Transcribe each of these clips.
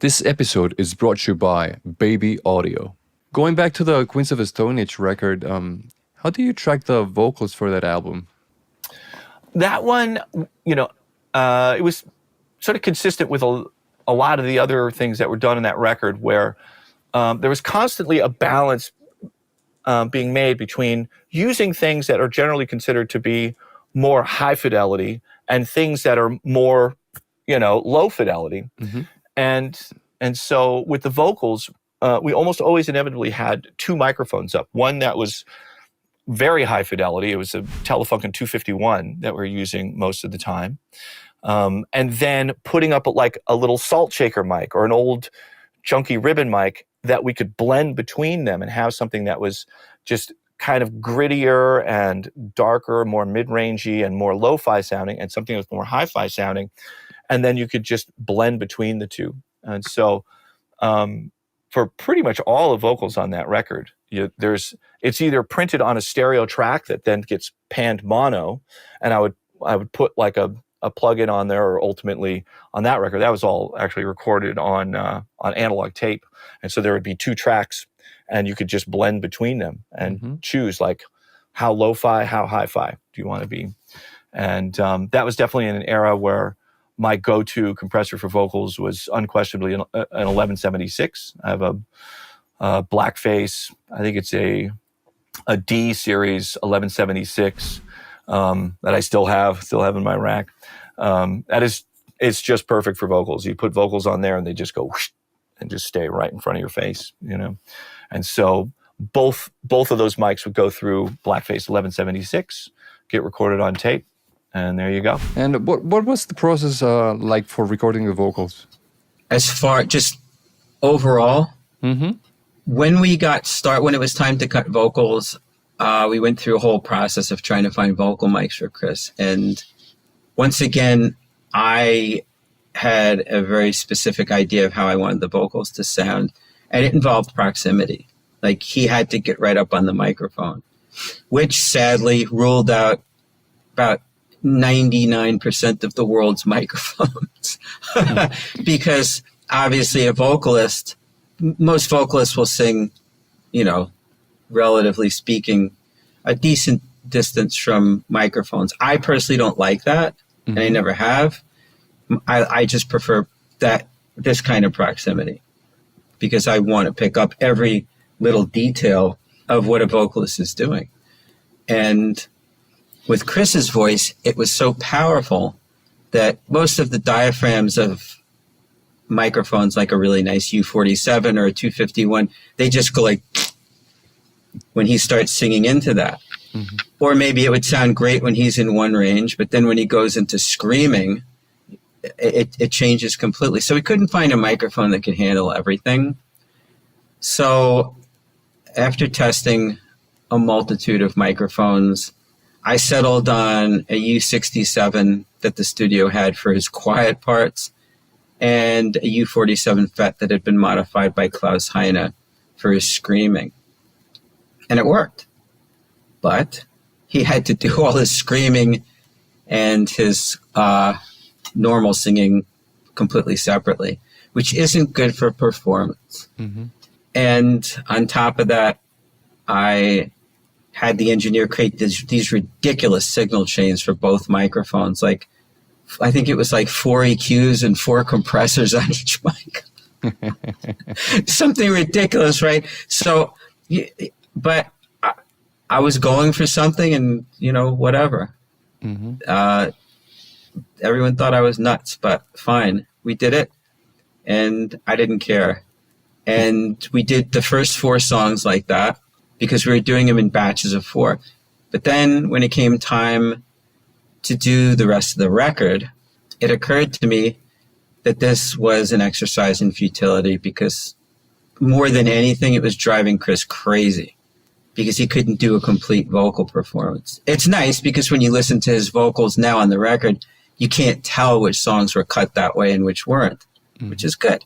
This episode is brought to you by Baby Audio. Going back to the Queens of the Stone Age record, how do you track the vocals for that album? That one, it was sort of consistent with a lot of the other things that were done in that record, where there was constantly a balance being made between using things that are generally considered to be more high fidelity and things that are more, low fidelity. Mm-hmm. And so with the vocals, we almost always inevitably had two microphones up. One that was very high fidelity. It was a Telefunken 251 that we're using most of the time. And then putting up a little salt shaker mic or an old junky ribbon mic that we could blend between them and have something that was just kind of grittier and darker, more mid-rangey and more lo-fi sounding, and something that was more hi-fi sounding. And then you could just blend between the two. And so for pretty much all the vocals on that record, it's either printed on a stereo track that then gets panned mono, and I would put like a plug-in on there, or ultimately on that record, that was all actually recorded on analog tape. And so there would be two tracks, and you could just blend between them and choose like how lo-fi, how hi-fi do you want to be. And that was definitely in an era where my go-to compressor for vocals was unquestionably an 1176. I have a Blackface, I think it's a D series 1176 that I still have in my rack. It's just perfect for vocals. You put vocals on there and they just go whoosh, and just stay right in front of your face, And so both of those mics would go through Blackface 1176, get recorded on tape, and there you go. And what was the process like for recording the vocals? As far just overall, when it was time to cut vocals, we went through a whole process of trying to find vocal mics for Chris. And once again, I had a very specific idea of how I wanted the vocals to sound, and it involved proximity. Like, he had to get right up on the microphone, which sadly ruled out about 99% of the world's microphones. Because obviously most vocalists will sing, relatively speaking, a decent distance from microphones. I personally don't like that, and I never have. I just prefer this kind of proximity, because I want to pick up every little detail of what a vocalist is doing. And with Chris's voice, it was so powerful that most of the diaphragms of microphones, like a really nice U47 or a 251, they just go like when he starts singing into that. Or maybe it would sound great when he's in one range, but then when he goes into screaming, it changes completely. So we couldn't find a microphone that could handle everything. So after testing a multitude of microphones, I settled on a U67 that the studio had for his quiet parts, and a U47 FET that had been modified by Klaus Heine for his screaming. And it worked. But he had to do all his screaming and his normal singing completely separately, which isn't good for performance. And on top of that, I had the engineer create these ridiculous signal chains for both microphones. Like, I think it was like 4 EQs and 4 compressors on each mic. Something ridiculous, right? So, but I was going for something, and, whatever. Everyone thought I was nuts, but fine. We did it, and I didn't care. And we did the first 4 songs like that, because we were doing them in batches of 4. But then when it came time to do the rest of the record, it occurred to me that this was an exercise in futility, because more than anything, it was driving Chris crazy, because he couldn't do a complete vocal performance. It's nice because when you listen to his vocals now on the record, you can't tell which songs were cut that way and which weren't, which is good.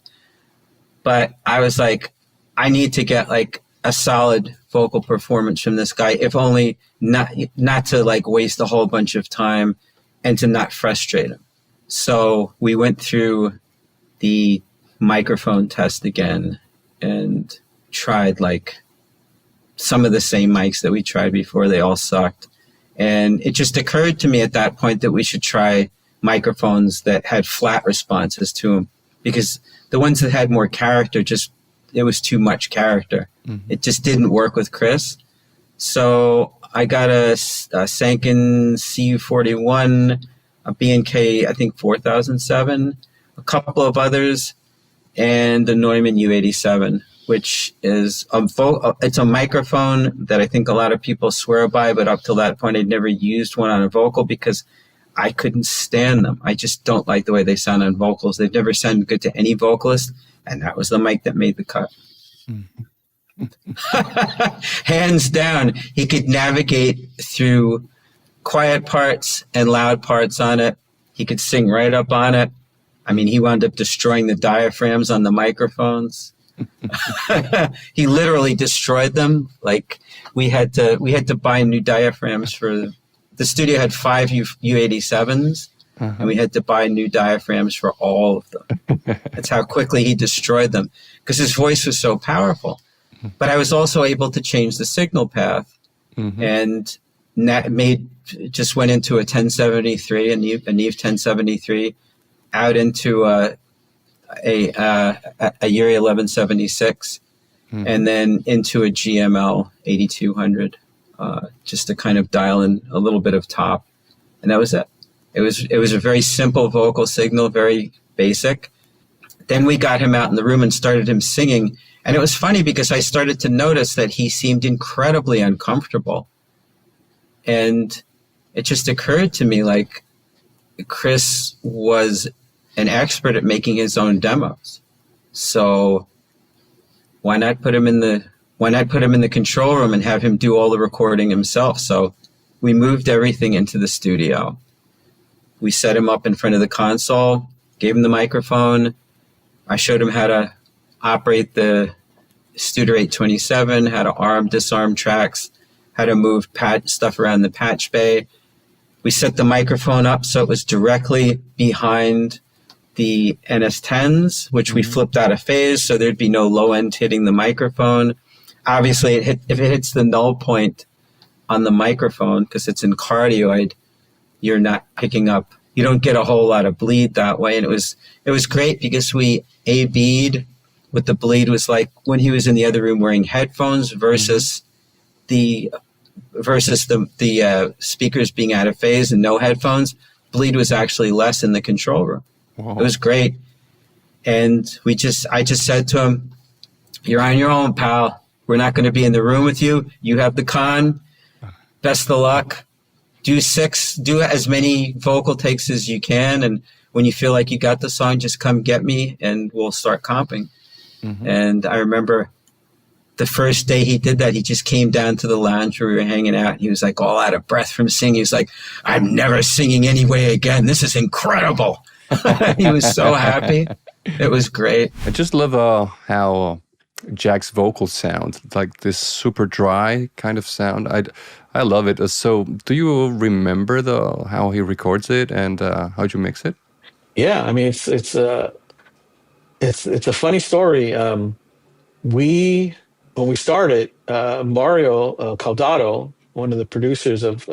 But I was like, I need to get like a solid vocal performance from this guy, if only not to like waste a whole bunch of time and to not frustrate him. So we went through the microphone test again and tried like some of the same mics that we tried before. They all sucked. And it just occurred to me at that point that we should try microphones that had flat responses to them, because the ones that had more character, it was too much character. It just didn't work with Chris. So I got a Sanken CU41, a B&K, I think 4007, a couple of others, and a Neumann U87, which is it's a microphone that I think a lot of people swear by, but up till that point I'd never used one on a vocal because I couldn't stand them. I just don't like the way they sound on vocals. They've never sounded good to any vocalist, and that was the mic that made the cut. Hands down, he could navigate through quiet parts and loud parts on it. He could sing right up on it. I mean, he wound up destroying the diaphragms on the microphones. He literally destroyed them. Like we had to buy new diaphragms for the studio had 5 U87s, and we had to buy new diaphragms for all of them. That's how quickly he destroyed them, because his voice was so powerful. But I was also able to change the signal path, and just went into a 1073, a Neve 1073, out into a Yuri 1176, and then into a GML 8200, just to kind of dial in a little bit of top, and that was it. It was a very simple vocal signal, very basic. Then we got him out in the room and started him singing, and it was funny because I started to notice that he seemed incredibly uncomfortable, and it just occurred to me like Chris was an expert at making his own demos. So why not put him in the control room and have him do all the recording himself? So we moved everything into the studio. We set him up in front of the console, gave him the microphone. I showed him how to operate the Studer 827, how to arm, disarm tracks, how to move stuff around the patch bay. We set the microphone up so it was directly behind the NS10s, which we flipped out of phase, so there'd be no low end hitting the microphone. Obviously, if it hits the null point on the microphone, because it's in cardioid, you're not picking up. You don't get a whole lot of bleed that way, and it was great because we A/B'd what the bleed was like when he was in the other room wearing headphones versus the speakers being out of phase and no headphones. Bleed was actually less in the control room. Wow. It was great. And I just said to him, "You're on your own, pal. We're not going to be in the room with you. You have the con. Best of luck. Do as many vocal takes as you can. And when you feel like you got the song, just come get me and we'll start comping." And I remember the first day he did that, he just came down to the lounge where we were hanging out. He was like all out of breath from singing. He was like, "I'm never singing anyway again. This is incredible." He was so happy. It was great. I just love how Jack's vocals sound, like this super dry kind of sound. I love it. So do you remember how he records it and how'd you mix it? Yeah, I mean it's a funny story. When we started, Mario Caldato, one of the producers of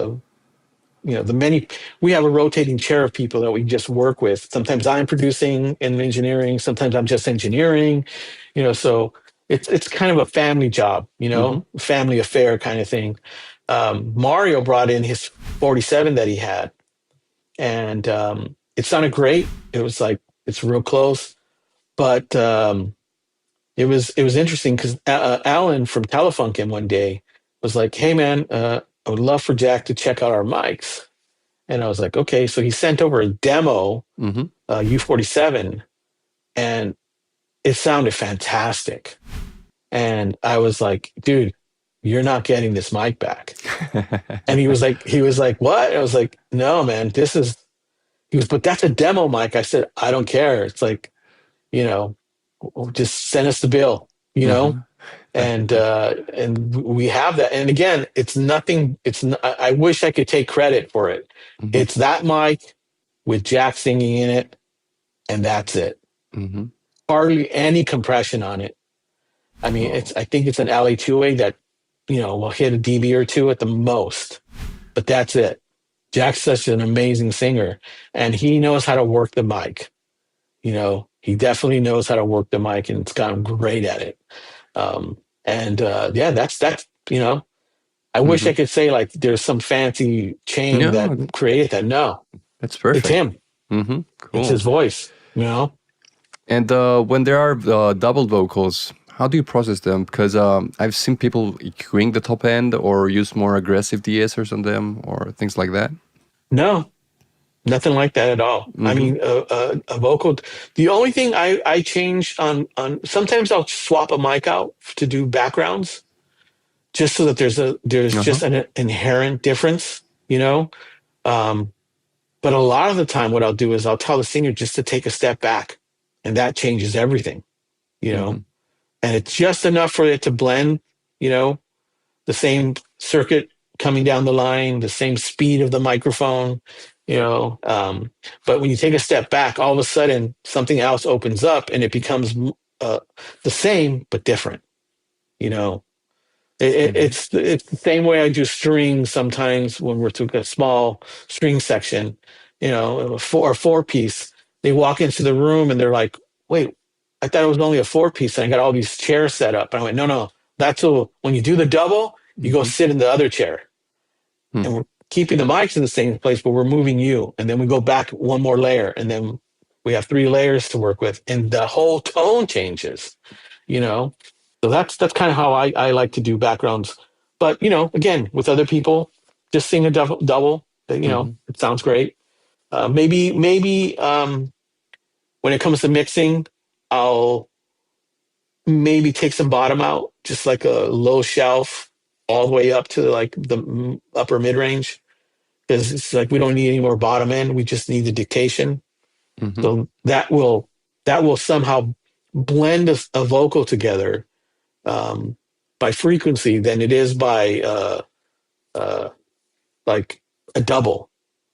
we have a rotating chair of people that we just work with. Sometimes I'm producing and engineering, sometimes I'm just engineering, so it's kind of a family job, family affair kind of thing. Mario brought in his 47 that he had, and it sounded great. It was like, it's real close, but it was interesting because Alan from Telefunken one day was like, "Hey man, I would love for Jack to check out our mics." And I was like, okay. So he sent over a demo, U47, and it sounded fantastic. And I was like, "Dude, you're not getting this mic back." And he was like, "What?" I was like, "No, man, he was, but that's a demo mic." I said, "I don't care. It's like, just send us the bill, And we have that. And again, it's nothing. I wish I could take credit for it. It's that mic with Jack singing in it, and that's it. hardly any compression on it. I mean, I think it's an LA2A that, will hit a dB or two at the most, but that's it. Jack's such an amazing singer, and he knows how to work the mic. He definitely knows how to work the mic, and it's gotten great at it. That's. I wish I could say like there's some fancy chain that No, created that. No, that's it's perfect. him. Cool. It's his voice. And when there are double vocals, how do you process them? Because I've seen people EQing the top end or use more aggressive de-essers on them or things like that. No, nothing like that at all. I mean, a vocal. The only thing I change on sometimes I'll swap a mic out to do backgrounds, just so that there's just an inherent difference, But a lot of the time, what I'll do is I'll tell the singer just to take a step back, and that changes everything, And it's just enough for it to blend, the same circuit coming down the line, the same speed of the microphone, But when you take a step back, all of a sudden something else opens up, and it becomes the same but different, It's the same way I do strings sometimes when we're doing a small string section, a four piece. They walk into the room and they're like, "Wait, I thought it was only a four piece, and I got all these chairs set up." And I went, "No, that's when you do the double, you go sit in the other chair, and we're keeping the mics in the same place, but we're moving you, and then we go back one more layer, and then we have 3 layers to work with, and the whole tone changes, So that's kind of how I like to do backgrounds. But, again, with other people, just sing a double. It sounds great. Maybe when it comes to mixing, I'll maybe take some bottom out, just like a low shelf, all the way up to like the upper mid range, because it's like we don't need any more bottom end. We just need the dictation. So that will somehow blend a vocal together by frequency than it is by like a double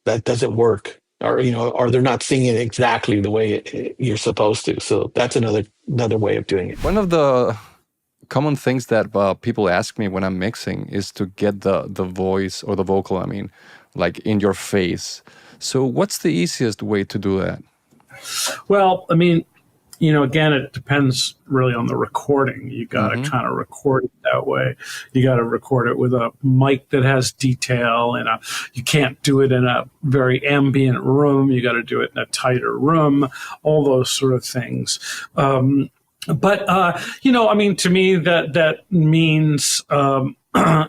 that doesn't work, or they're not singing exactly the way you're supposed to. So that's another way of doing it. One of the common things that people ask me when I'm mixing is to get the voice or the vocal, like in your face. So what's the easiest way to do that? Well, again, it depends really on the recording. You got to kind of record it that way. You got to record it with a mic that has detail, and you can't do it in a very ambient room. You got to do it in a tighter room, all those sort of things. But to me, that means,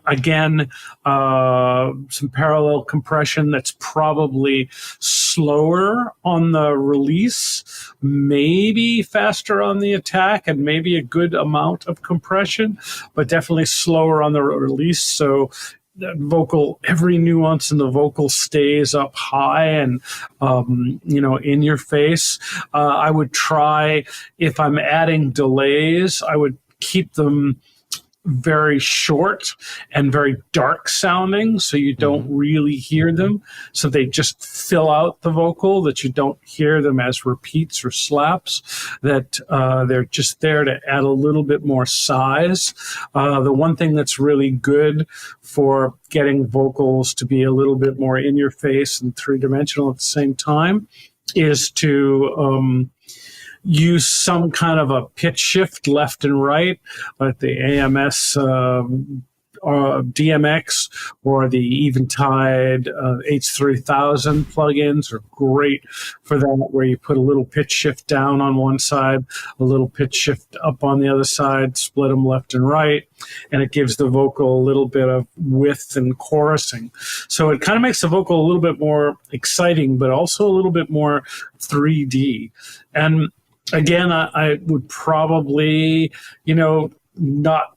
again, some parallel compression that's probably slower on the release, maybe faster on the attack, and maybe a good amount of compression, but definitely slower on the release. So that vocal, every nuance in the vocal stays up high and, in your face. I would try, if I'm adding delays, I would keep them very short and very dark sounding, so you don't really hear them. So they just fill out the vocal, that you don't hear them as repeats or slaps, that they're just there to add a little bit more size. The one thing that's really good for getting vocals to be a little bit more in your face and 3-dimensional at the same time is to use some kind of a pitch shift left and right, like the AMS DMX or the Eventide H3000 plugins are great for that, where you put a little pitch shift down on one side, a little pitch shift up on the other side, split them left and right, and it gives the vocal a little bit of width and chorusing. So it kind of makes the vocal a little bit more exciting, but also a little bit more 3D. And again, I would probably, not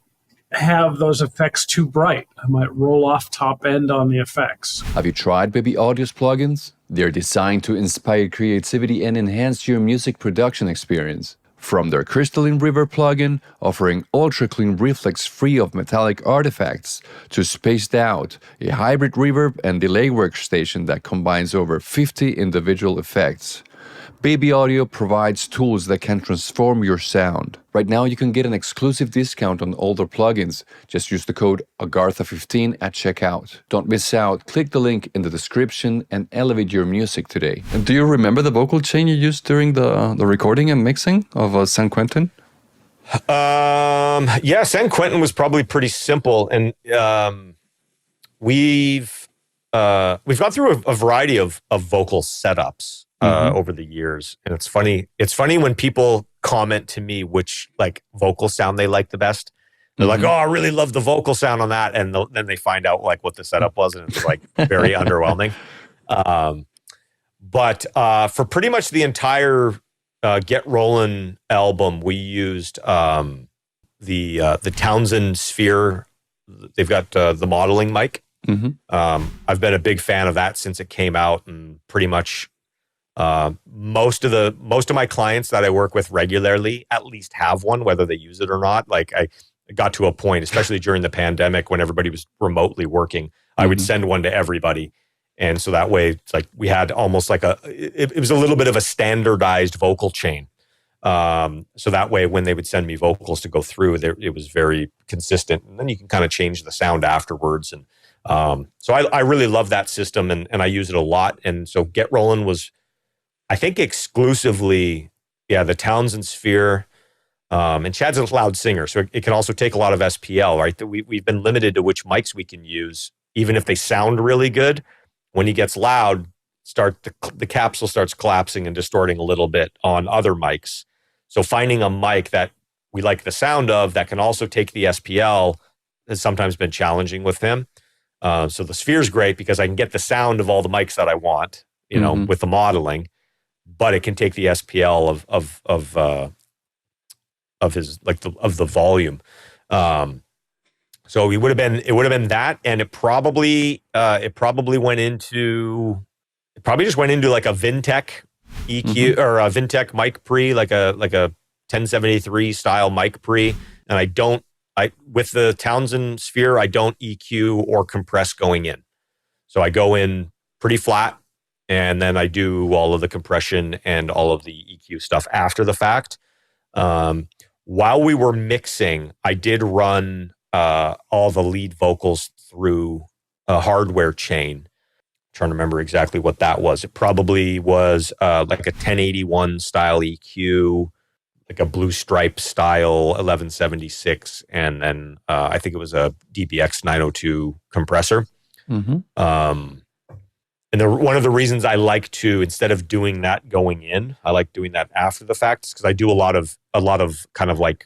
have those effects too bright. I might roll off top end on the effects. Have you tried Baby Audio's plugins? They're designed to inspire creativity and enhance your music production experience. From their Crystalline River plugin, offering ultra-clean reflex free of metallic artifacts, to Spaced Out, a hybrid reverb and delay workstation that combines over 50 individual effects. Baby Audio provides tools that can transform your sound. Right now, you can get an exclusive discount on all their plugins. Just use the code AGARTHA15 at checkout. Don't miss out. Click the link in the description and elevate your music today. And do you remember the vocal chain you used during the recording and mixing of San Quentin? Yeah, San Quentin was probably pretty simple, and we've gone through a variety of vocal setups over the years, and it's funny. It's funny when people comment to me which like vocal sound they like the best. They're like, "Oh, I really love the vocal sound on that," and then they find out like what the setup was, and it's like very underwhelming. But for pretty much the entire Get Rollin' album, we used the Townsend Sphere. They've got the modeling mic. I've been a big fan of that since it came out, and pretty much most of my clients that I work with regularly at least have one, whether they use it or not. Like I got to a point, especially during the pandemic when everybody was remotely working, I would send one to everybody. And so that way, it's like we had almost like it was a little bit of a standardized vocal chain. So that way, when they would send me vocals to go through, it was very consistent. And then you can kind of change the sound afterwards. And so I really love that system, and I use it a lot. And so Get Rollin' was, I think, exclusively, the Townsend Sphere. And Chad's a loud singer, so it can also take a lot of SPL, right? That we've been limited to which mics we can use, even if they sound really good. When he gets loud, the capsule starts collapsing and distorting a little bit on other mics. So finding a mic that we like the sound of that can also take the SPL has sometimes been challenging with him. So the Sphere's great because I can get the sound of all the mics that I want, with the modeling, but it can take the SPL of his of the volume. So it would have been that, and it probably just went into like a Vintech EQ or a Vintech mic pre, like a 1073 style mic pre. And with the Townsend Sphere, I don't EQ or compress going in. So I go in pretty flat, and then I do all of the compression and all of the EQ stuff after the fact. While we were mixing, I did run all the lead vocals through a hardware chain. I'm trying to remember exactly what that was. It probably was like a 1081 style EQ, like a Blue Stripe style 1176, and then I think it was a DBX 902 compressor. And one of the reasons I like to, instead of doing that going in, I like doing that after the fact, because I do a lot of kind of like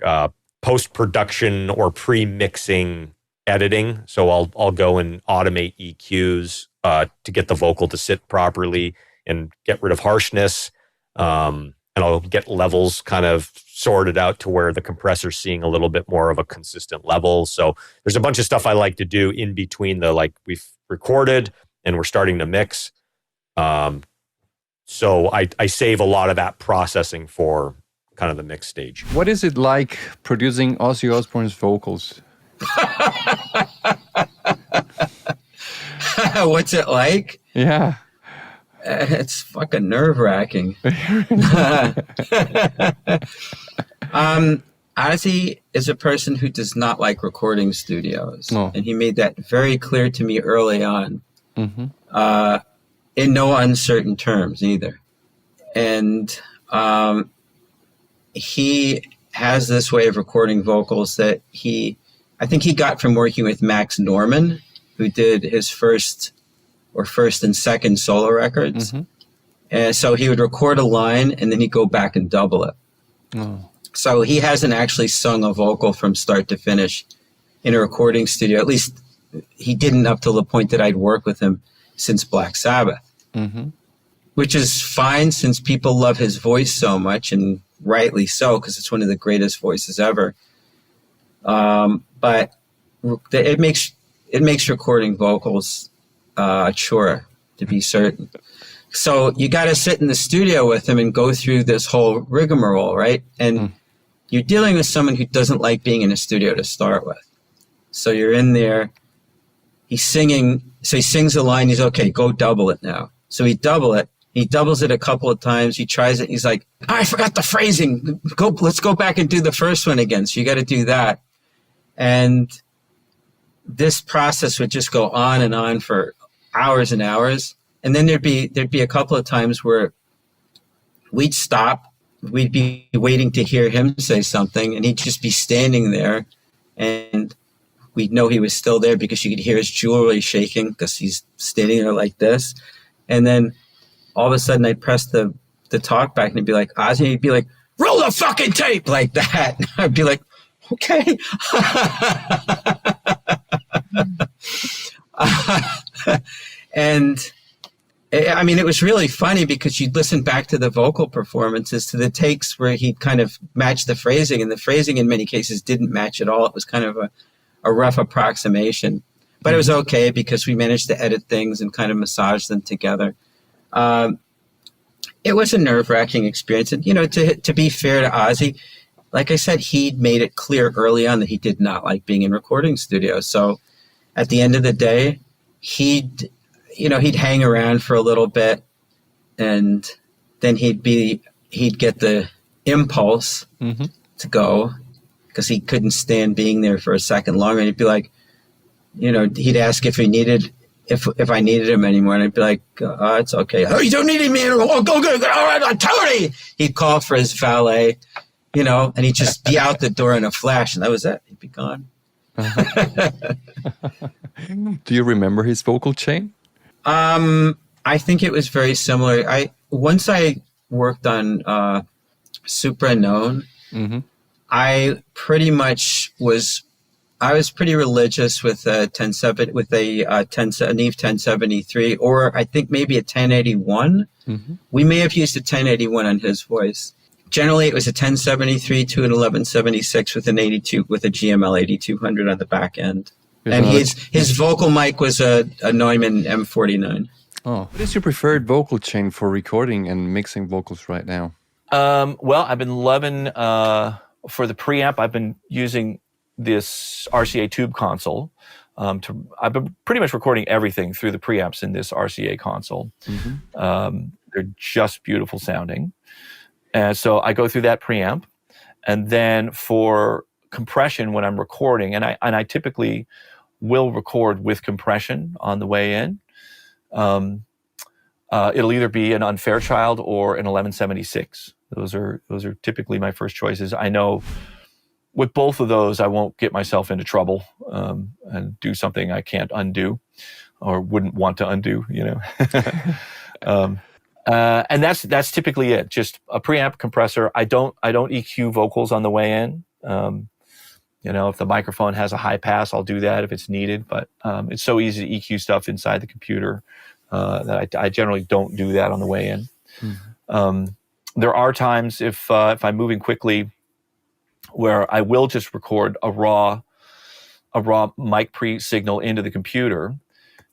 post-production or pre-mixing editing. So I'll go and automate EQs to get the vocal to sit properly and get rid of harshness. And I'll get levels kind of sorted out to where the compressor's seeing a little bit more of a consistent level. So there's a bunch of stuff I like to do in between we've recorded and we're starting to mix. So I save a lot of that processing for kind of the mix stage. What is it like producing Ozzy Osbourne's vocals? What's it like? Yeah. It's fucking nerve-wracking. Ozzy is a person who does not like recording studios. Oh. And he made that very clear to me early on. In no uncertain terms either. And he has this way of recording vocals that I think he got from working with Max Norman, who did his first and second solo records. And so he would record a line and then he'd go back and double it. So he hasn't actually sung a vocal from start to finish in a recording studio. At least he didn't up till the point that I'd worked with him since Black Sabbath, which is fine since people love his voice so much, and rightly so, because it's one of the greatest voices ever. But it makes recording vocals a chore, to be certain. So you got to sit in the studio with him and go through this whole rigmarole, right? And you're dealing with someone who doesn't like being in a studio to start with. So you're in there, he's singing, so he sings a line, he's okay, go double it now. So he'd double it, He doubles it a couple of times. He tries it. He's like, I forgot the phrasing. Let's go back and do the first one again. So you got to do that. And this process would just go on for hours and hours. And then there'd be a couple of times where we'd stop. We'd be waiting to hear him say something, and he'd just be standing there, and we'd know he was still there because you could hear his jewelry shaking because he's standing there like this. And then all of a sudden I'd press the talk back, and he'd be like, Ozzy, and he'd be like, roll the fucking tape, like that. I'd be like, okay. And I mean, it was really funny because you'd listen back to the vocal performances, to the takes where he'd kind of match the phrasing, and the phrasing in many cases didn't match at all. It was kind of a rough approximation, but it was okay because we managed to edit things and kind of massage them together. It was a nerve-wracking experience. And, you know, to be fair to Ozzy, like I said, he'd made it clear early on that he did not like being in recording studios. So at the end of the day, he'd hang around for a little bit, and then he'd get the impulse to go because he couldn't stand being there for a second longer. And he'd be like, you know, he'd ask if I needed him anymore. And I'd be like, oh, it's okay. Oh, you don't need me anymore. Oh, go. All right, Tony. He'd call for his valet, you know, and he'd just be out the door in a flash, and that was it. He'd be gone. Do you remember his vocal chain? I think it was very similar. Once I worked on Supra Known, I pretty much was pretty religious with a Neve 1073, or I think maybe a 1081. We may have used a 1081 on his voice. Generally, it was a 1073 to an 1176 with a GML 8200 on the back end. And his vocal mic was a Neumann M49. Oh, what is your preferred vocal chain for recording and mixing vocals right now? Well, I've been loving for the preamp. I've been using this RCA tube console. I've been pretty much recording everything through the preamps in this RCA console. They're just beautiful sounding, and so I go through that preamp, and then for compression when I'm recording, and I typically will record with compression on the way in. It'll either be an Unfairchild or an 1176. Those are typically my first choices. I know with both of those, I won't get myself into trouble and do something I can't undo or wouldn't want to undo, you know. And that's typically it. Just a preamp compressor. I don't EQ vocals on the way in. You know, if the microphone has a high pass, I'll do that if it's needed. But it's so easy to EQ stuff inside the computer that I generally don't do that on the way in. There are times if I'm moving quickly where I will just record a raw mic pre-signal into the computer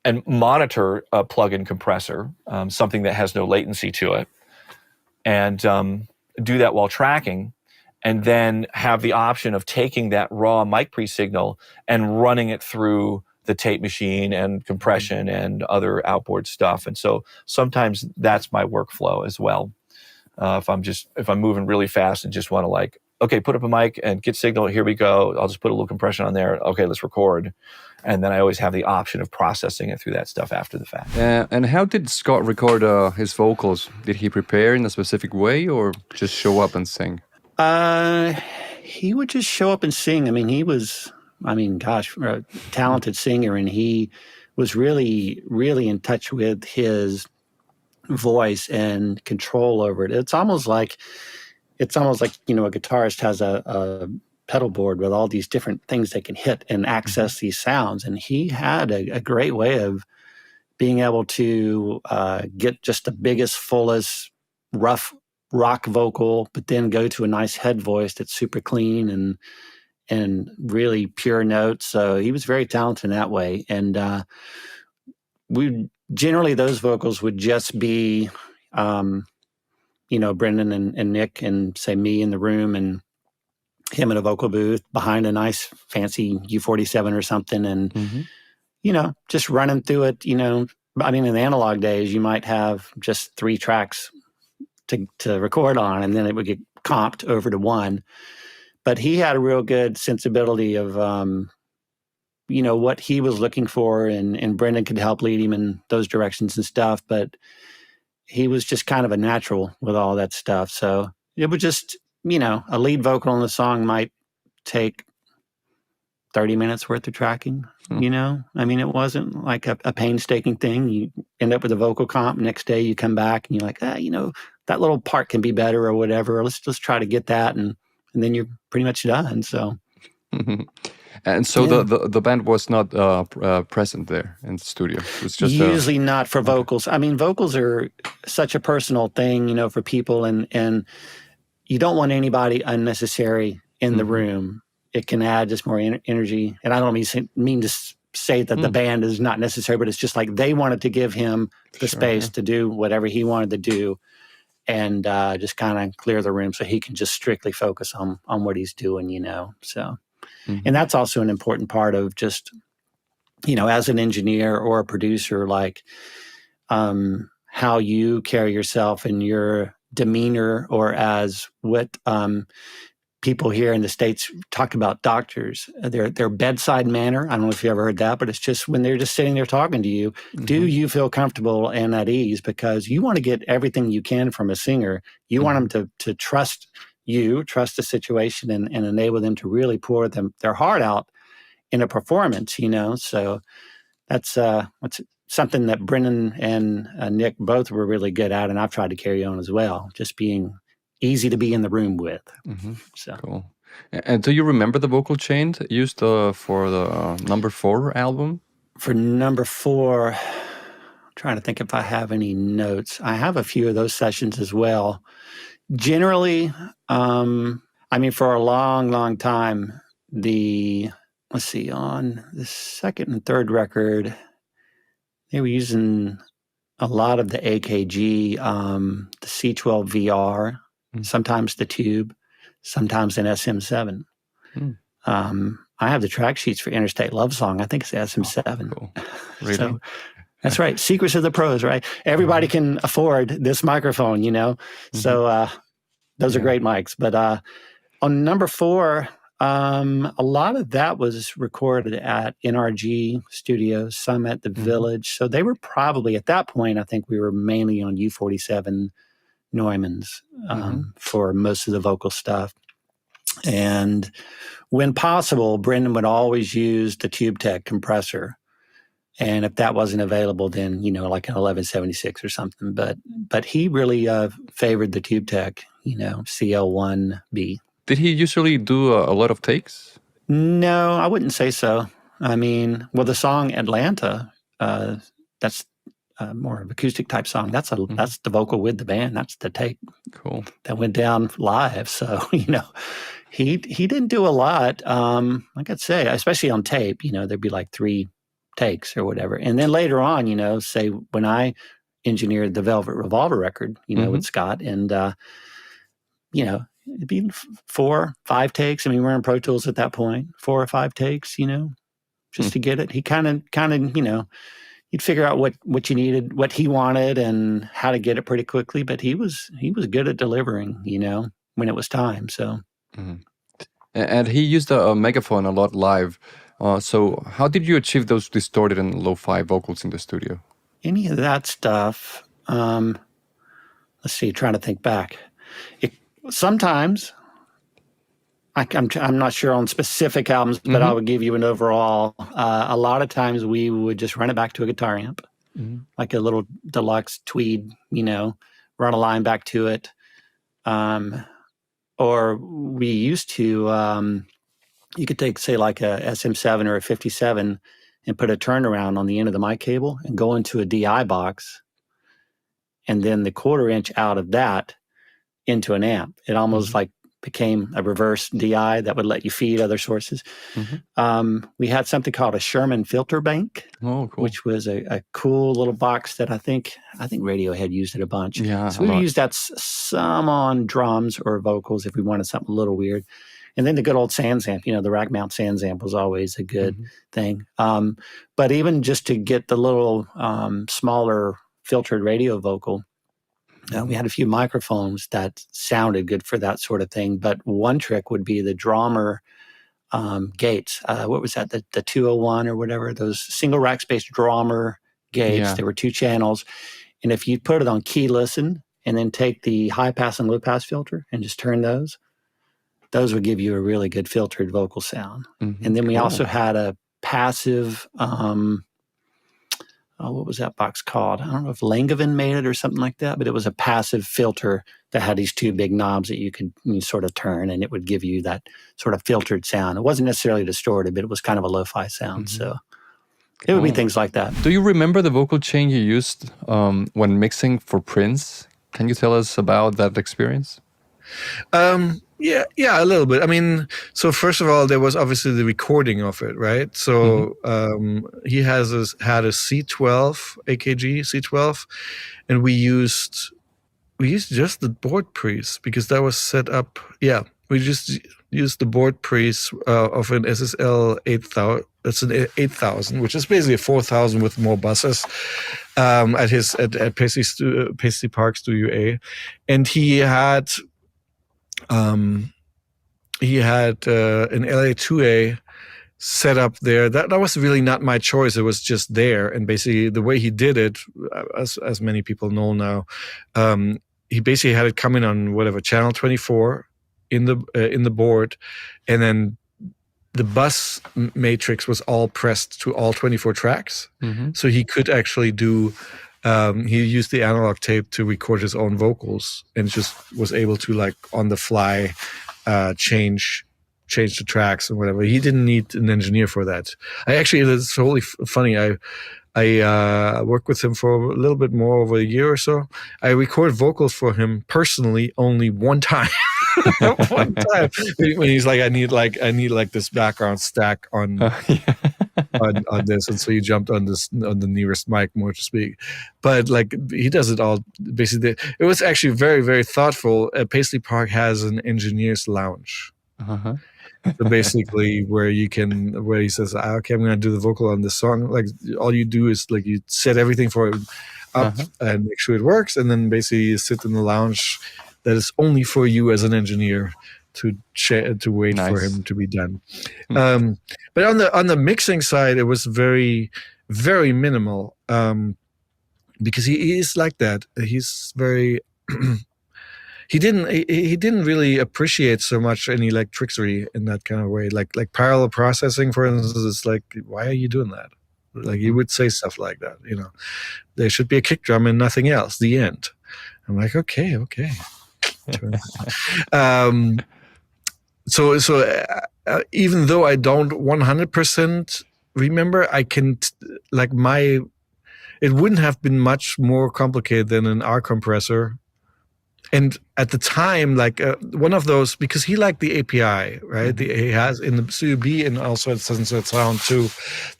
and monitor a plug-in compressor, something that has no latency to it, and do that while tracking, and then have the option of taking that raw mic pre-signal and running it through the tape machine and compression and other outboard stuff. And so sometimes that's my workflow as well. If I'm moving really fast and just want to like, okay, put up a mic and get signal, here we go. I'll just put a little compression on there. Okay, let's record. And then I always have the option of processing it through that stuff after the fact. And how did Scott record his vocals? Did he prepare in a specific way or just show up and sing? He would just show up and sing. I mean, he was, gosh, a talented singer, and he was really, really in touch with his voice and control over it. It's almost like, you know, a guitarist has a pedal board with all these different things they can hit and access these sounds. And he had a great way of being able to get just the biggest, fullest, rough rock vocal, but then go to a nice head voice that's super clean and really pure notes. So he was very talented in that way. And generally those vocals would just be, you know, Brendan and Nick and say me in the room and him in a vocal booth behind a nice fancy U47 or something. And, you know, just running through it, you know, I mean, in the analog days, you might have just 3 tracks to record on, and then it would get comped over to one. But he had a real good sensibility of, what he was looking for, and Brendan could help lead him in those directions and stuff. But he was just kind of a natural with all that stuff. So it would just, a lead vocal in the song might take 30 minutes worth of tracking, I mean, it wasn't like a painstaking thing. You end up with a vocal comp. Next day you come back and you're like, that little part can be better or whatever. Let's just try to get that. And then you're pretty much done. So. And so the band was not present there in the studio. It was just usually not for vocals. I mean, vocals are such a personal thing, for people, and you don't want anybody unnecessary in the room. It can add just more energy. And I don't mean to say that the band is not necessary, but it's just like they wanted to give him the space to do whatever he wanted to do, and just kind of clear the room so he can just strictly focus on what he's doing, So, and that's also an important part of just, as an engineer or a producer, like how you carry yourself and your demeanor, or as what people here in the States talk about doctors, their bedside manner. I don't know if you ever heard that, but it's just when they're just sitting there talking to you, do you feel comfortable and at ease? Because you want to get everything you can from a singer. You want them to trust you, trust the situation, and enable them to really pour their heart out in a performance, So that's something that Brendan and Nick both were really good at, and I've tried to carry on as well, just being easy to be in the room with. So cool. And do you remember the vocal chain used for the number 4 album? For number 4, I'm trying to think if I have any notes. I have a few of those sessions as well. Generally, for a long, long time, on the second and third record, they were using a lot of the AKG, the C12 VR, sometimes the Tube, sometimes an SM7. I have the track sheets for Interstate Love Song. I think it's the SM7. Cool. Really? So, that's right. Secrets of the pros, right? Everybody can afford this microphone, So those are great mics. But on number 4, a lot of that was recorded at NRG Studios, some at the Village. So they were probably, at that point, I think we were mainly on U47 Neumanns for most of the vocal stuff. And when possible, Brendan would always use the Tube Tech compressor. And if that wasn't available, then, like an 1176 or something. But he really favored the Tube Tech, CL1B. Did he usually do a lot of takes? No, I wouldn't say so. The song Atlanta, that's more of an acoustic type song. That's the vocal with the band. That's the take. Cool. That went down live. So, he didn't do a lot. Like I'd say, especially on tape, there'd be like 3 takes or whatever. And then later on, say when I engineered the Velvet Revolver record, with Scott, and it'd be 4, 5 takes. We're in Pro Tools at that point, 4 or 5 takes, just to get it. He kind of, you'd figure out what you needed, what he wanted, and how to get it pretty quickly. But he was good at delivering, when it was time. So, and he used a megaphone a lot live. So how did you achieve those distorted and lo-fi vocals in the studio? Any of that stuff, let's see, trying to think back. Sometimes, I'm not sure on specific albums, but I would give you an overall. A lot of times we would just run it back to a guitar amp, like a little deluxe tweed, run a line back to it. Or we used to... you could take, say, like a SM7 or a 57 and put a turnaround on the end of the mic cable and go into a DI box, and then the 1/4 inch out of that into an amp. It almost like became a reverse DI that would let you feed other sources. We had something called a Sherman filter bank, which was a cool little box that I think Radiohead used it a bunch. Yeah, so we used that some on drums or vocals if we wanted something a little weird. And then the good old Sansamp, the rack mount Sansamp was always a good thing. But even just to get the little smaller filtered radio vocal, we had a few microphones that sounded good for that sort of thing. But one trick would be the Drummer gates. What was that? The 201 or whatever, those single rack space Drummer gates. Yeah. There were 2 channels. And if you put it on key listen and then take the high pass and low pass filter and just turn those would give you a really good filtered vocal sound. And then we also had a passive, what was that box called? I don't know if Langevin made it or something like that, but it was a passive filter that had these 2 big knobs that you could sort of turn, and it would give you that sort of filtered sound. It wasn't necessarily distorted, but it was kind of a lo-fi sound. So it would be things like that. Do you remember the vocal chain you used when mixing for Prince? Can you tell us about that experience? Yeah, a little bit. I mean, so first of all, there was obviously the recording of it, right? So he had a C12 AKG C12, and we used just the board pre's because that was set up. Yeah, we just used the board pre's of an SSL 8000. That's an 8000, which is basically a 4000 with more buses at Paisley Park Studio A, and he had an LA2A set up there. That was really not my choice. It was just there, and basically the way he did it, as many people know now, he basically had it coming on whatever channel 24 in the board, and then the bus matrix was all pressed to all 24 tracks. So he could actually do. He used the analog tape to record his own vocals, and just was able to, like, on the fly change the tracks and whatever. He didn't need an engineer for that. It's totally funny. I worked with him for a little bit more over a year or so. I recorded vocals for him personally only one time. One time when he's like, I need this background stack on on this, and so he jumped on the nearest mic, more to speak. But like, he does it all basically. It was actually very, very thoughtful. Paisley Park has an engineer's lounge. So basically, where he says, okay, I'm going to do the vocal on this song. Like, all you do is, like, you set everything for it up and make sure it works, and then basically you sit in the lounge that is only for you as an engineer to wait for him to be done. But on the mixing side, it was very, very minimal, because he is like that. He's very he didn't really appreciate so much any, like, trickery in that kind of way. Like parallel processing, for instance, is like, why are you doing that? Like, he would say stuff like that. There should be a kick drum and nothing else. The end. I'm like, okay. So even though I don't 100% remember, I can it wouldn't have been much more complicated than an R compressor. And at the time, like, one of those, because he liked the API, right? He has in the Studio B, and also at Sunset Sound too,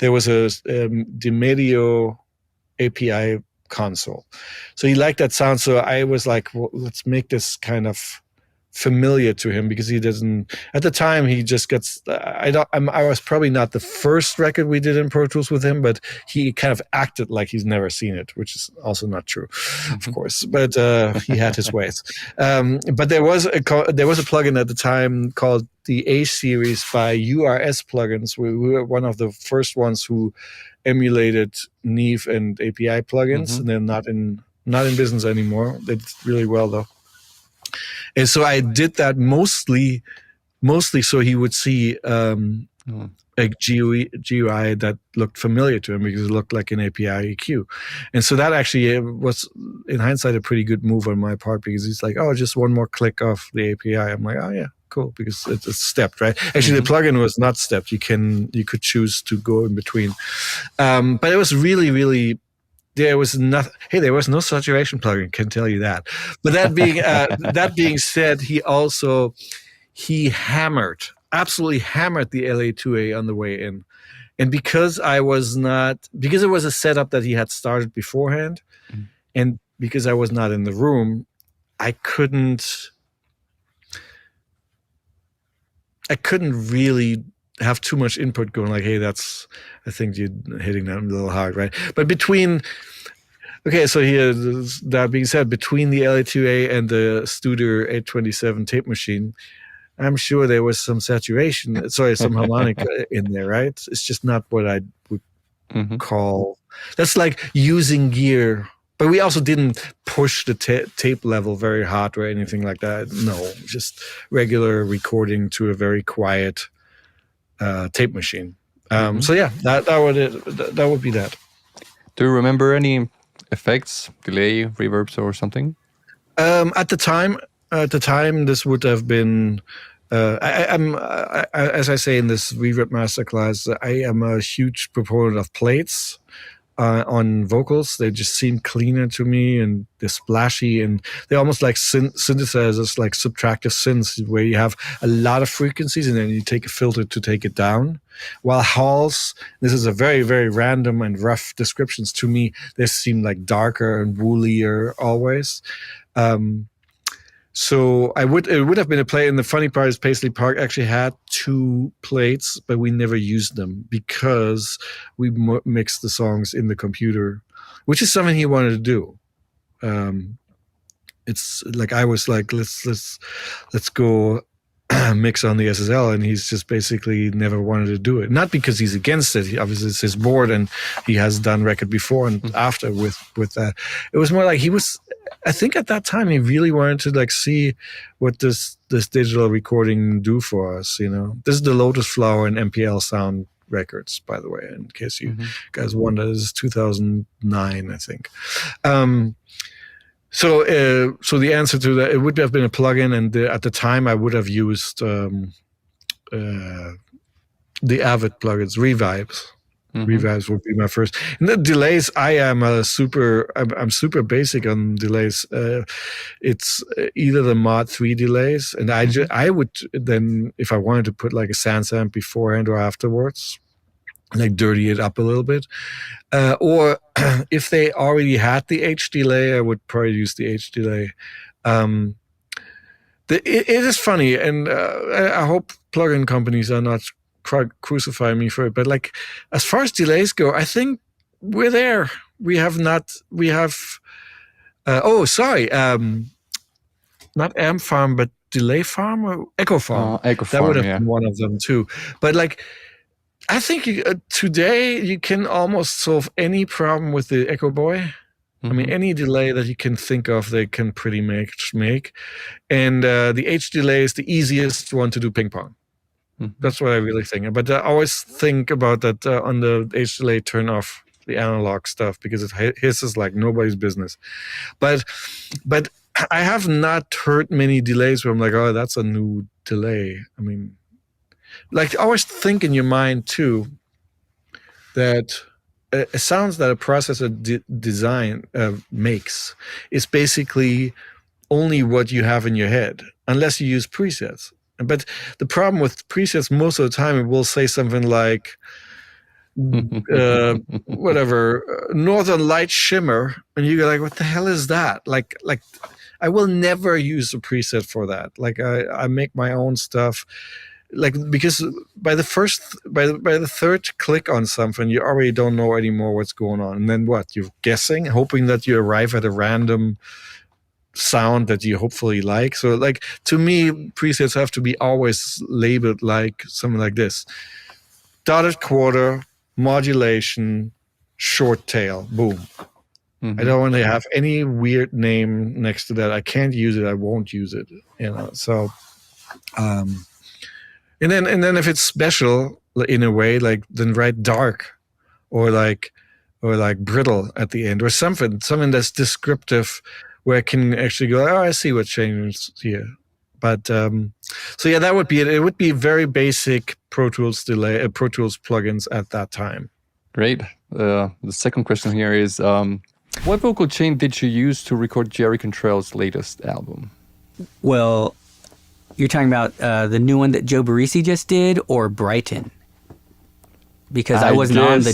there was a DeMedio API console. So he liked that sound. So I was like, well, let's make this kind of familiar to him, because he doesn't, at the time, he just gets, I was probably not the first record we did in Pro Tools with him, but he kind of acted like he's never seen it, which is also not true, of course, but he had his ways. But there was a plugin at the time called the A series by URS plugins. We were one of the first ones who emulated Neve and API plugins, and they're not in business anymore. They did really well though. And so I did that mostly so he would see a GUI that looked familiar to him, because it looked like an API EQ. And so that actually was, in hindsight, a pretty good move on my part, because he's like, oh, just one more click of the API. I'm like, oh yeah, cool, because it's stepped, right? Actually, the plugin was not stepped. You could choose to go in between. But it was really, really, there was no saturation plugin, can tell you that. But that being said, he absolutely hammered the LA2A on the way in. And because it was a setup that he had started beforehand, and because I was not in the room, I couldn't I couldn't really have too much input going like, hey, I think you're hitting that a little hard, right? But okay, so here, that being said, between the LA2A and the Studer 827 tape machine, I'm sure there was some saturation, some harmonica in there, right? It's just not what I would call. That's like using gear, but we also didn't push the tape level very hard or anything like that. No, just regular recording to a very quiet tape machine. So yeah, that would be that. Do you remember any effects, delay, reverbs, or something? At the time, this would have been. As I say in this reverb masterclass, I am a huge proponent of plates on vocals. They just seem cleaner to me, and they're splashy, and they're almost like synthesizers, like subtractive synths, where you have a lot of frequencies, and then you take a filter to take it down. While halls, this is a very, very random and rough descriptions. To me, they seem like darker and woolier always. So it would have been a plate, and the funny part is Paisley Park actually had 2 plates, but we never used them because we mixed the songs in the computer, which is something he wanted to do. It's like I was like, let's go mix on the SSL, and he's just basically never wanted to do it. Not because he's against it. Obviously, it's his board, and he has done record before and after with that. It was more like he was. I think at that time he really wanted to like see what this digital recording do for us. This is the Lotus Flower and MPL Sound records, by the way, in case you guys wonder. This is 2009, I think. So the answer to that, it would have been a plugin, and at the time I would have used the Avid plugins, Revibes. Revibes would be my first. And the delays, I'm super basic on delays. It's either the Mod 3 delays, and I would then, if I wanted to put like a SansAmp beforehand or afterwards, like dirty it up a little bit. Or if they already had the H delay, I would probably use the H delay. It is funny, and I hope plugin companies are not crucifying me for it, but like as far as delays go, I think we're there. We have not not Amp Farm, but Delay Farm or Echo Farm. Echo That would Farm, have been one of them too. But like, I think today you can almost solve any problem with the Echo Boy. I mean, any delay that you can think of, they can pretty much make. And the H delay is the easiest one to do ping pong. That's what I really think. But I always think about that on the H delay, turn off the analog stuff because it hisses like nobody's business. But I have not heard many delays where I'm like, oh, that's a new delay. I mean, like always think in your mind too that sounds that a processor design makes is basically only what you have in your head, unless you use presets. But the problem with presets, most of the time, it will say something like, Northern Light Shimmer, and you go like, what the hell is that? Like I will never use a preset for that. Like I make my own stuff. Like, because by the third click on something, you already don't know anymore what's going on. And then what? You're guessing, hoping that you arrive at a random sound that you hopefully like. So like, to me, presets have to be always labeled like something like this: dotted quarter, modulation, short tail, boom. I don't want to have any weird name next to that. I can't use it. I won't use it. So and then if it's special in a way, like then write dark or like brittle at the end, or something that's descriptive where I can actually go, oh, I see what changes here. But so yeah, that would be it. It would be very basic Pro Tools plugins at that time. Great. The second question here is, what vocal chain did you use to record Jerry Cantrell's latest album? Well, you're talking about the new one that Joe Barresi just did, or Brighton? Because I wasn't on the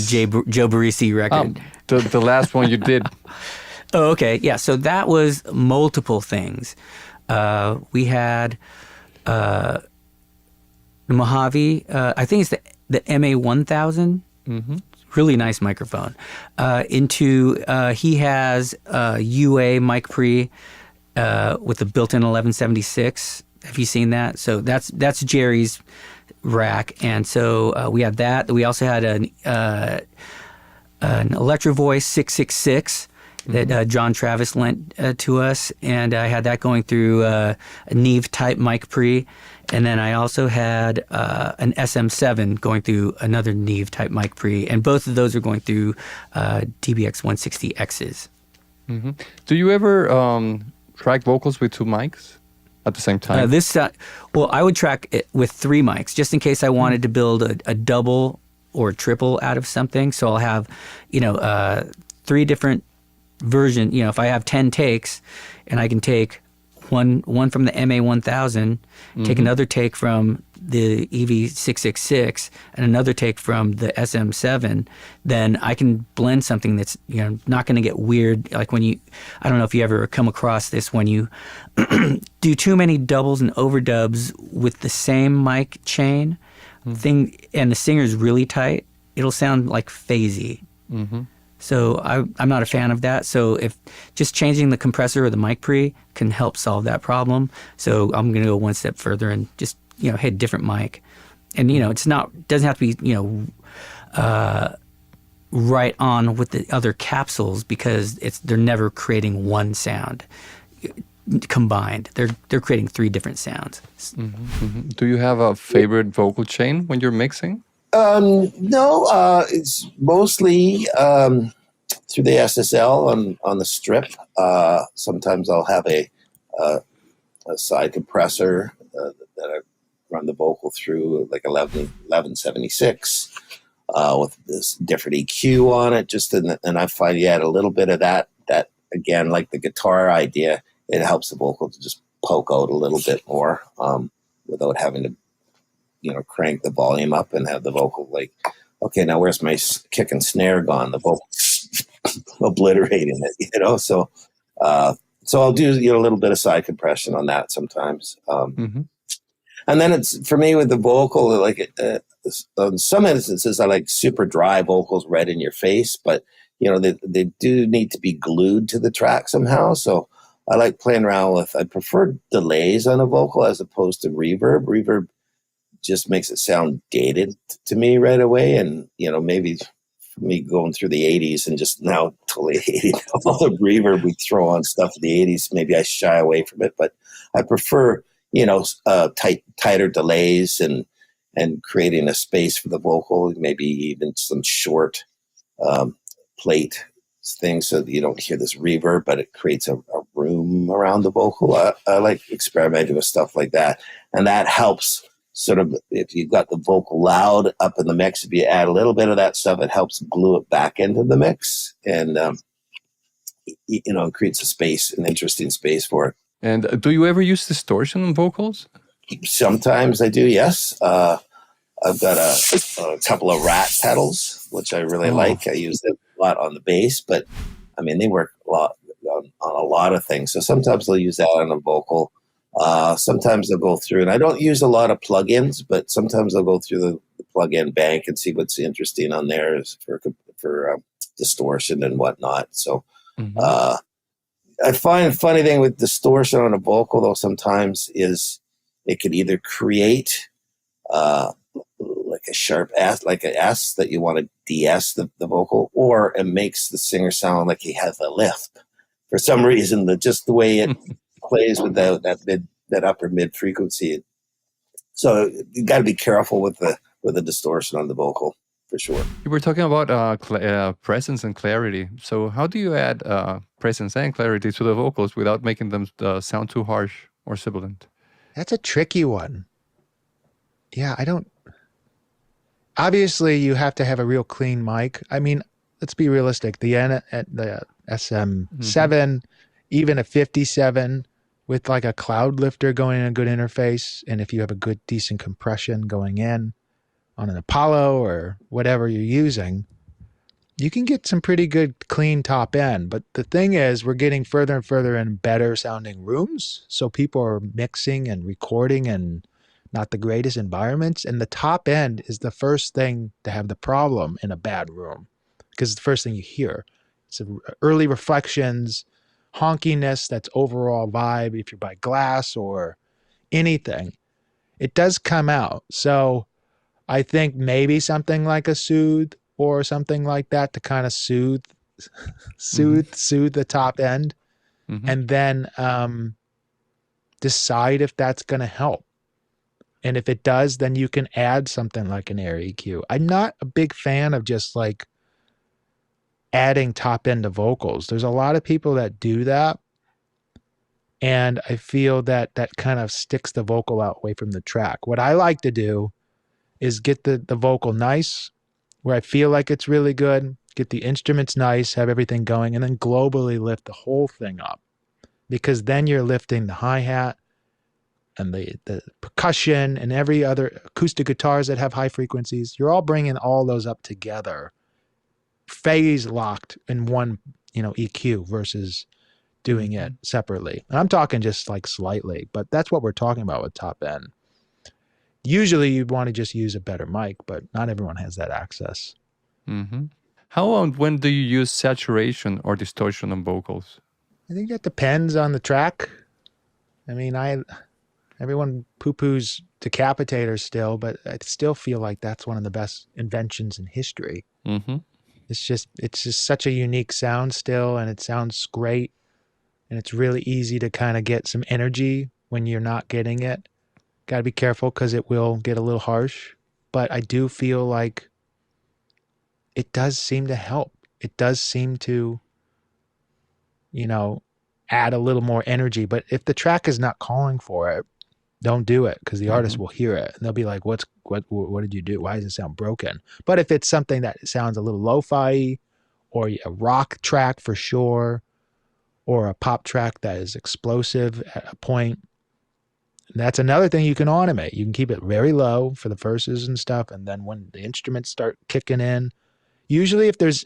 Joe Barresi record. The last one you did. Oh, okay. Yeah, so that was multiple things. We had Mojave. I think it's the MA1000. Really nice microphone. He has a UA mic pre with a built-in 1176. Have you seen that? So that's Jerry's rack, and so we had that. We also had an Electro Voice 666 that John Travis lent to us, and I had that going through a Neve type mic pre. And then I also had an SM7 going through another Neve type mic pre, and both of those are going through DBX 160Xs. Do you ever track vocals with two mics at the same time? Well, I would track it with 3 mics just in case I wanted to build a double or triple out of something. So I'll have, 3 different versions. If I have 10 takes, and I can take one from the MA1000, take another take from the EV666, and another take from the SM7, then I can blend something that's not going to get weird. Like I don't know if you ever come across this, when you do too many doubles and overdubs with the same mic chain thing, and the singer's really tight, it'll sound like phasey. So I'm not a fan of that. So if just changing the compressor or the mic pre can help solve that problem, so I'm going to go one step further and just hit a different mic. And doesn't have to be right on with the other capsules, because they're never creating one sound combined. They're creating 3 different sounds. Do you have a favorite vocal chain when you're mixing? No, it's mostly through the SSL on the strip. Sometimes I'll have a side compressor that I run the vocal through, like 1176, with this different EQ on it. And I find you add a little bit of that again, like the guitar idea, it helps the vocal to just poke out a little bit more without having to crank the volume up and have the vocal like, okay, now where's my kick and snare gone? The vocal obliterating it, So I'll do a little bit of side compression on that sometimes. And then it's, for me with the vocal, like in some instances, I like super dry vocals right in your face, but they do need to be glued to the track somehow. So I like playing around I prefer delays on a vocal as opposed to reverb. Reverb just makes it sound dated to me right away. And, maybe for me going through the 80s and just now totally hating all the reverb we throw on stuff in the 80s, maybe I shy away from it. But I prefer, tighter delays and creating a space for the vocal, maybe even some short plate things so that you don't hear this reverb, but it creates a room around the vocal. I like experimenting with stuff like that. And that helps. Sort of, if you've got the vocal loud up in the mix, if you add a little bit of that stuff, it helps glue it back into the mix, and it creates a space, an interesting space for it. And do you ever use distortion on vocals? Sometimes I do, yes. I've got a couple of rat pedals, which I really like. I use them a lot on the bass, but I mean, they work a lot on a lot of things. So sometimes I'll use that on a vocal. Sometimes I'll go through, and I don't use a lot of plugins, but sometimes I'll go through the plugin bank and see what's interesting on there for distortion and whatnot. So I find a funny thing with distortion on a vocal, though, sometimes is it can either create like a sharp S, like an S that you want to de-S the vocal, or it makes the singer sound like he has a lisp. For some reason, just the way it plays with that upper mid frequency. So you got to be careful with the distortion on the vocal, for sure. You were talking about presence and clarity. So how do you add presence and clarity to the vocals without making them sound too harsh or sibilant? That's a tricky one. Yeah, obviously you have to have a real clean mic. I mean, let's be realistic. The SM7, even a 57 with like a cloud lifter going in a good interface, and if you have a good decent compression going in on an Apollo or whatever you're using, you can get some pretty good clean top end. But the thing is, we're getting further and further in better sounding rooms, so people are mixing and recording and not the greatest environments. And the top end is the first thing to have the problem in a bad room because it's the first thing you hear. It's early reflections, honkiness, that's overall vibe. If you're by glass or anything, it does come out. So I think maybe something like a soothe or something like that to kind of soothe the top end, and then decide if that's going to help. And if it does, then you can add something like an air EQ. I'm not a big fan of just like adding top end to vocals. There's a lot of people that do that. And I feel that that kind of sticks the vocal out away from the track. What I like to do is get the vocal nice, where I feel like it's really good, get the instruments nice, have everything going, and then globally lift the whole thing up. Because then you're lifting the hi-hat and the percussion and every other acoustic guitars that have high frequencies. You're all bringing all those up together, phase locked in one, EQ versus doing it separately. And I'm talking just like slightly, but that's what we're talking about with top end. Usually you'd want to just use a better mic, but not everyone has that access. How and when do you use saturation or distortion on vocals? I think that depends on the track. I mean, everyone poo-poos Decapitator still, but I still feel like that's one of the best inventions in history. It's just such a unique sound still, and it sounds great, and it's really easy to kind of get some energy when you're not getting it. Got to be careful because it will get a little harsh, but I do feel like it does seem to help. It does seem to, add a little more energy. But if the track is not calling for it, don't do it because the artist will hear it and they'll be like, what did you do? Why does it sound broken? But if it's something that sounds a little lo-fi or a rock track for sure, or a pop track that is explosive at a point, that's another thing you can automate. You can keep it very low for the verses and stuff. And then when the instruments start kicking in, usually if there's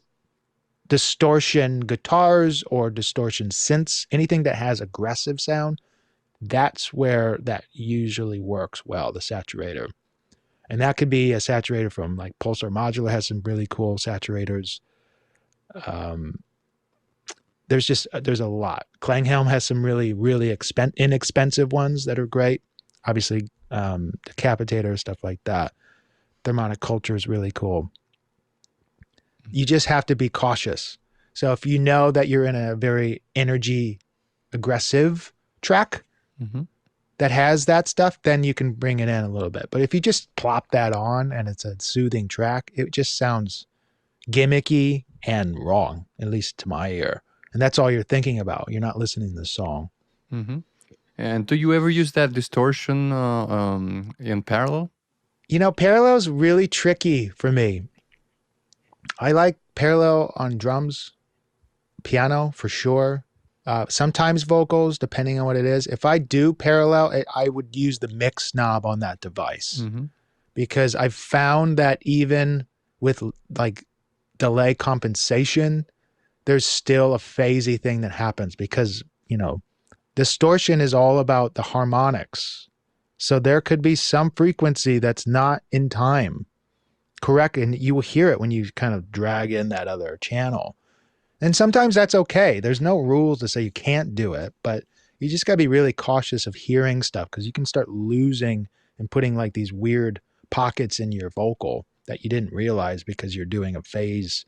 distortion guitars or distortion synths, anything that has aggressive sound, that's where that usually works well, the saturator. And that could be a saturator from like Pulsar Modular has some really cool saturators. There's a lot. Klanghelm has some really, really inexpensive ones that are great. Obviously, Decapitator, stuff like that. Thermonic Culture is really cool. You just have to be cautious. So if you know that you're in a very energy aggressive track that has that stuff, then you can bring it in a little bit. But if you just plop that on and it's a soothing track, it just sounds gimmicky and wrong, at least to my ear. And that's all you're thinking about. You're not listening to the song. And do you ever use that distortion in parallel? Parallel's really tricky for me. I like parallel on drums, piano for sure. Sometimes vocals, depending on what it is. If I do parallel, I would use the mix knob on that device because I've found that even with like delay compensation, there's still a phasey thing that happens because, distortion is all about the harmonics. So there could be some frequency that's not in time. Correct. And you will hear it when you kind of drag in that other channel. And sometimes that's okay. There's no rules to say you can't do it, but you just got to be really cautious of hearing stuff because you can start losing and putting like these weird pockets in your vocal that you didn't realize because you're doing a phase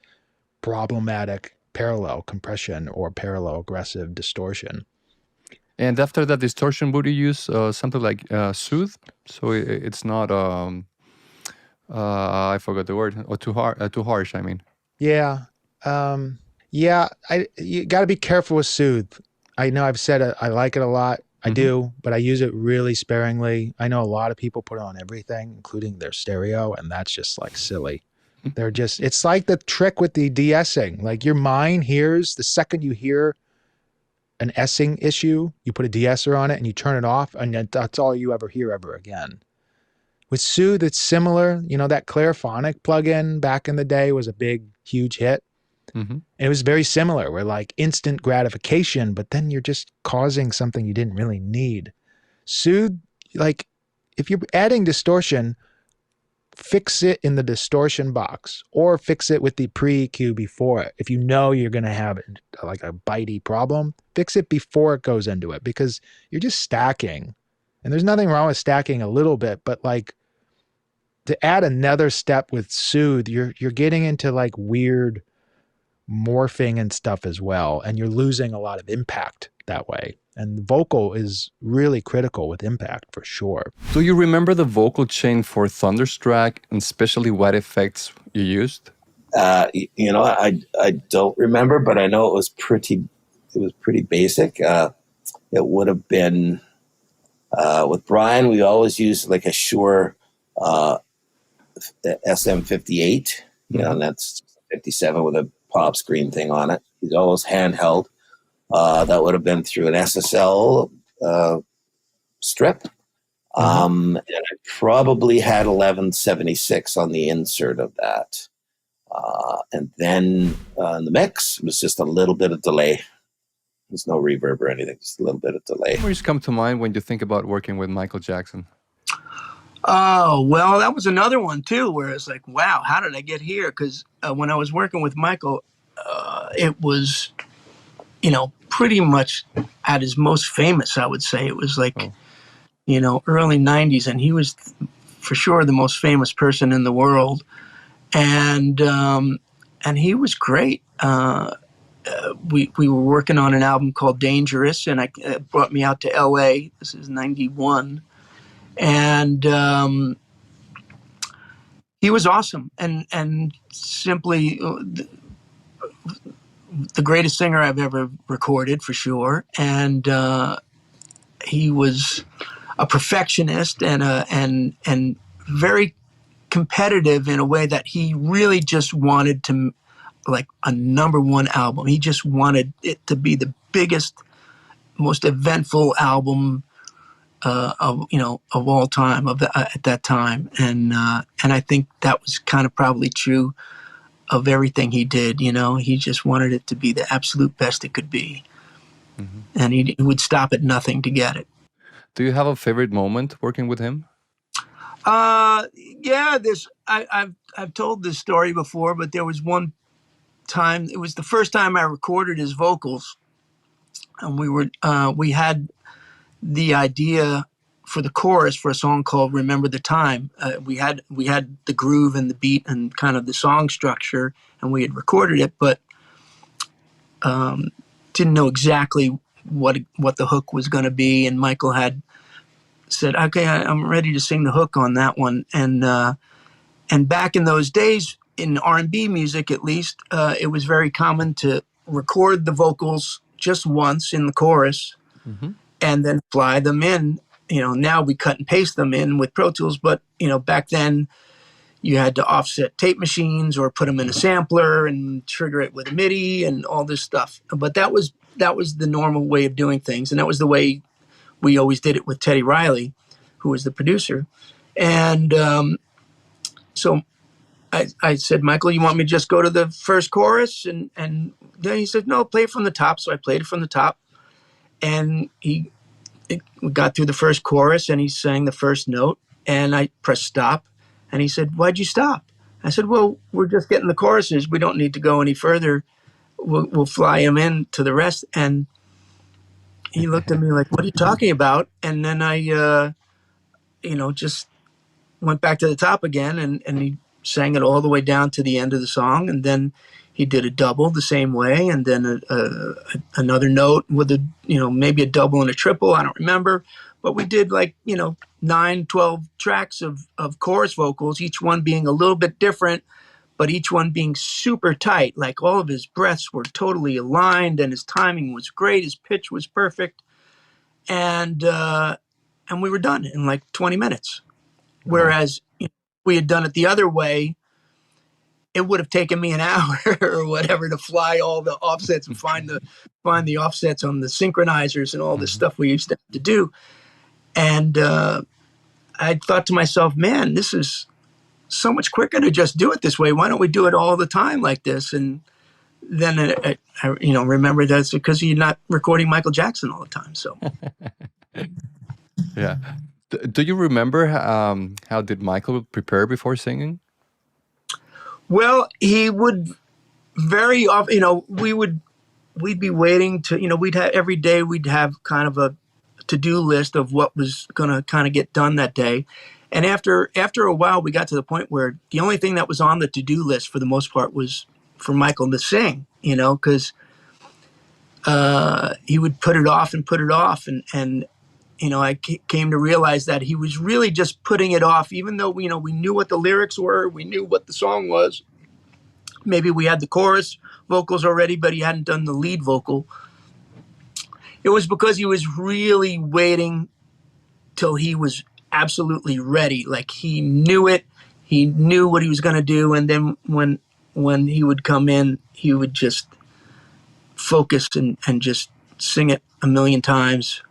problematic parallel compression or parallel aggressive distortion. And after that distortion, would you use something like soothe? So it's not... I forgot the word. Or too harsh, I mean. Yeah. You got to be careful with soothe. I know I've said it, I like it a lot. I do, but I use it really sparingly. I know a lot of people put it on everything, including their stereo, and that's just like silly. It's like the trick with the de-essing. Like your mind hears, the second you hear an essing issue, you put a de-esser on it and you turn it off, and that's all you ever hear ever again. With Soothe, it's similar. That Clairphonic plugin back in the day was a big, huge hit. And it was very similar. Where like instant gratification, but then you're just causing something you didn't really need. Soothe, like if you're adding distortion, fix it in the distortion box or fix it with the pre-EQ before it. If you know you're going to have like a bitey problem, fix it before it goes into it, because you're just stacking. And there's nothing wrong with stacking a little bit, but like to add another step with soothe, you're getting into like weird morphing and stuff as well, and you're losing a lot of impact that way. And vocal is really critical with impact for sure. Do you remember the vocal chain for Thunderstruck, and especially what effects you used? I don't remember, but I know it was pretty basic. It would have been with Brian. We always used like a Shure SM58, and that's 57 with a pop screen thing on it. He's always handheld. That would have been through an SSL strip. And I probably had 1176 on the insert of that. And then in the mix, it was just a little bit of delay. There's no reverb or anything, just a little bit of delay. What memories come to mind when you think about working with Michael Jackson? Oh, well, that was another one, too, where it's like, wow, how did I get here? Because when I was working with Michael, it was, pretty much at his most famous, I would say. It was like, early 90s, and he was for sure the most famous person in the world. And he was great. We were working on an album called Dangerous, and it brought me out to LA. This is 91. And he was awesome and simply the greatest singer I've ever recorded, for sure. And he was a perfectionist and very competitive in a way that he really just wanted to, like, a number one album. He just wanted it to be the biggest, most eventful album of all time at that time. And I think that was kind of probably true of everything he did. He just wanted it to be the absolute best it could be. And he would stop at nothing to get it. Do you have a favorite moment working with him? Yeah, I've told this story before, but there was one time, it was the first time I recorded his vocals, and we had the idea for the chorus for a song called Remember the Time. We had the groove and the beat and kind of the song structure, and we had recorded it, but didn't know exactly what the hook was going to be. And Michael had said, okay, I'm ready to sing the hook on that one. And back in those days, in R&B music at least, it was very common to record the vocals just once in the chorus and then fly them in. Now we cut and paste them in with Pro Tools, but back then you had to offset tape machines or put them in a sampler and trigger it with a MIDI and all this stuff. But that was the normal way of doing things, and that was the way we always did it with Teddy Riley, who was the producer. And so I said, Michael, you want me to just go to the first chorus? And then he said, no, play it from the top. So I played it from the top, and we got through the first chorus, and he sang the first note, and I pressed stop, and he said, why'd you stop? I said, well, we're just getting the choruses. We don't need to go any further. We'll fly him in to the rest. And he looked at me like, what are you talking about? And then I, just went back to the top again, and he sang it all the way down to the end of the song. And then he did a double the same way, and then another note with maybe a double and a triple. I don't remember. But we did 9, 12 tracks of chorus vocals, each one being a little bit different, but each one being super tight. Like, all of his breaths were totally aligned, and his timing was great. His pitch was perfect. And we were done in like 20 minutes. Whereas if we had done it the other way, it would have taken me an hour or whatever to fly all the offsets and find the offsets on the synchronizers and all this stuff we used to have to do. And I thought to myself, man, this is so much quicker to just do it this way. Why don't we do it all the time like this? And then I remember that's because you're not recording Michael Jackson all the time. So yeah. Do you remember how did Michael prepare before singing? Well, he would very often, we'd be waiting to, we'd have every day we'd have kind of a to-do list of what was going to kind of get done that day. And after a while, we got to the point where the only thing that was on the to-do list for the most part was for Michael to sing, because he would put it off and put it off. And I came to realize that he was really just putting it off, even though, we knew what the lyrics were, we knew what the song was. Maybe we had the chorus vocals already, but he hadn't done the lead vocal. It was because he was really waiting till he was absolutely ready. Like he knew it, he knew what he was going to do. And then when he would come in, he would just focus and just sing it a million times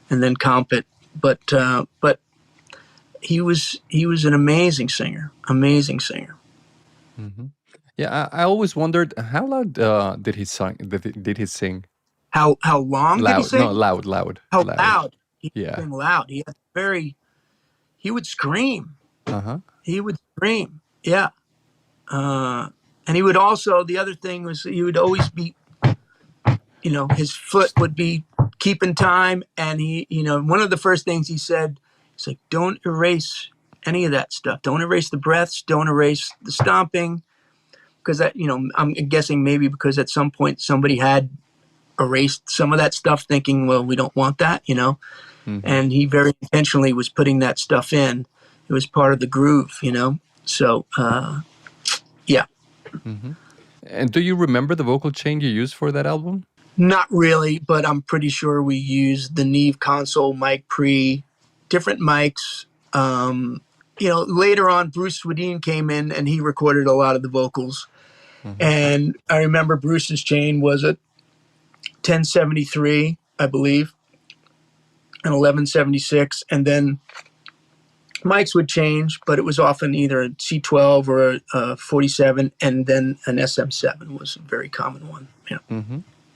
and then comp it. But he was an amazing singer. Mm-hmm. Yeah, I always wondered how loud did he sing? Did he sing? How long Loud? did he sing? No, loud. How loud? He Yeah. sang loud. He would scream. Uh-huh. He would scream. Yeah. And he would also, the other thing was he would always be, his foot would be keeping time. And he, one of the first things he said, he's like, don't erase any of that stuff. Don't erase the breaths. Don't erase the stomping. Because that, I'm guessing maybe because at some point somebody had erased some of that stuff thinking, well, we don't want that, Mm-hmm. And he very intentionally was putting that stuff in. It was part of the groove, So, yeah. Mm-hmm. And do you remember the vocal chain you used for that album? Not really, but I'm pretty sure we used the Neve console mic pre, different mics. Later on, Bruce Swedien came in and he recorded a lot of the vocals. Mm-hmm. And I remember Bruce's chain was a 1073, I believe, and 1176. And then mics would change, but it was often either a C12 or a 47, and then an SM7 was a very common one. Yeah. Mm-hmm.